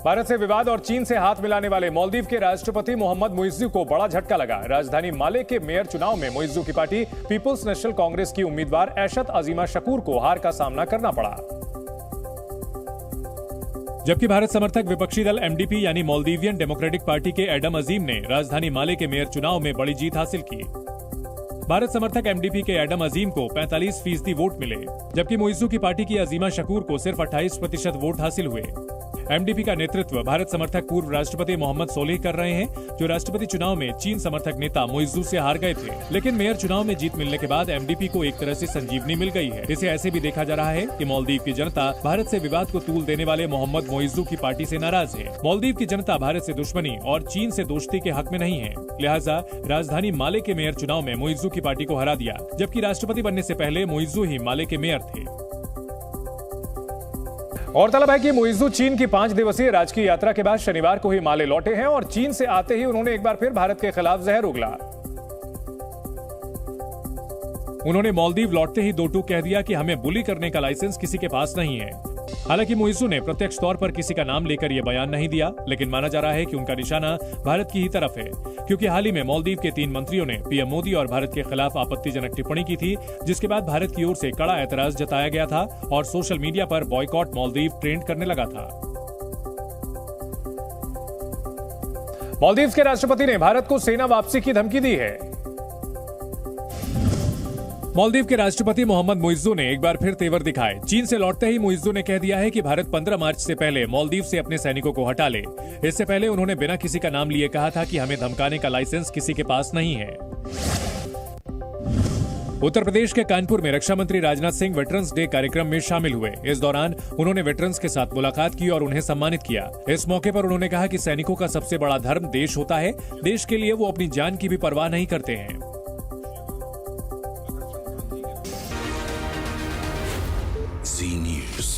भारत से विवाद और चीन से हाथ मिलाने वाले मालदीव के राष्ट्रपति मोहम्मद मुइज्जू को बड़ा झटका लगा। राजधानी माले के मेयर चुनाव में मुइज्जू की पार्टी पीपुल्स नेशनल कांग्रेस की उम्मीदवार ऐशत अजीमा शकूर को हार का सामना करना पड़ा। जबकि भारत समर्थक विपक्षी दल एमडीपी यानी मालदीवियन डेमोक्रेटिक पार्टी के एडम अजीम ने राजधानी माले के मेयर चुनाव में बड़ी जीत हासिल की। भारत समर्थक एमडीपी के एडम अजीम को 45% वोट मिले, जबकि मुइज्जू की पार्टी की अजीमा शकूर को सिर्फ 28% वोट हासिल हुए। एमडीपी का नेतृत्व भारत समर्थक पूर्व राष्ट्रपति मोहम्मद सोलिह कर रहे हैं, जो राष्ट्रपति चुनाव में चीन समर्थक नेता मुइज्जू से हार गए थे। लेकिन मेयर चुनाव में जीत मिलने के बाद एमडीपी को एक तरह से संजीवनी मिल गई है। इसे ऐसे भी देखा जा रहा है कि मालदीव की जनता भारत से विवाद को तूल देने वाले मोहम्मद मुइज्जू की पार्टी से नाराज है। मालदीव की जनता भारत से दुश्मनी और चीन से दोस्ती के हक में नहीं है, लिहाजा राजधानी माले के मेयर चुनाव में मुइज्जू की पार्टी को हरा दिया, जबकि राष्ट्रपति बनने से पहले मुइज्जू ही माले के मेयर थे। गौरतलब है कि मुइज्जू चीन की 5 दिवसीय राजकीय यात्रा के बाद शनिवार को ही माले लौटे हैं और चीन से आते ही उन्होंने एक बार फिर भारत के खिलाफ जहर उगला। उन्होंने मालदीव लौटते ही दो टूक कह दिया कि हमें बुली करने का लाइसेंस किसी के पास नहीं है। हालांकि मुइज्जू ने प्रत्यक्ष तौर पर किसी का नाम लेकर यह बयान नहीं दिया, लेकिन माना जा रहा है कि उनका निशाना भारत की ही तरफ है, क्योंकि हाल ही में मालदीव के 3 मंत्रियों ने पीएम मोदी और भारत के खिलाफ आपत्तिजनक टिप्पणी की थी, जिसके बाद भारत की ओर से कड़ा ऐतराज जताया गया था और सोशल मीडिया पर बॉयकॉट मालदीव ट्रेंड करने लगा था। मालदीव के राष्ट्रपति ने भारत को सेना वापसी की धमकी दी है। मालदीव के राष्ट्रपति मोहम्मद मुइज्जू ने एक बार फिर तेवर दिखाए। चीन से लौटते ही मुइज्जू ने कह दिया है कि भारत 15 मार्च से पहले मालदीव से अपने सैनिकों को हटा ले। इससे पहले उन्होंने बिना किसी का नाम लिए कहा था कि हमें धमकाने का लाइसेंस किसी के पास नहीं है। उत्तर प्रदेश के कानपुर में रक्षा मंत्री राजनाथ सिंह वेटरन्स डे कार्यक्रम में शामिल हुए। इस दौरान उन्होंने वेटरन्स के साथ मुलाकात की और उन्हें सम्मानित किया। इस मौके पर उन्होंने कहा कि सैनिकों का सबसे बड़ा धर्म देश होता है। देश के लिए वो अपनी जान की भी परवाह नहीं करते हैं। Z News.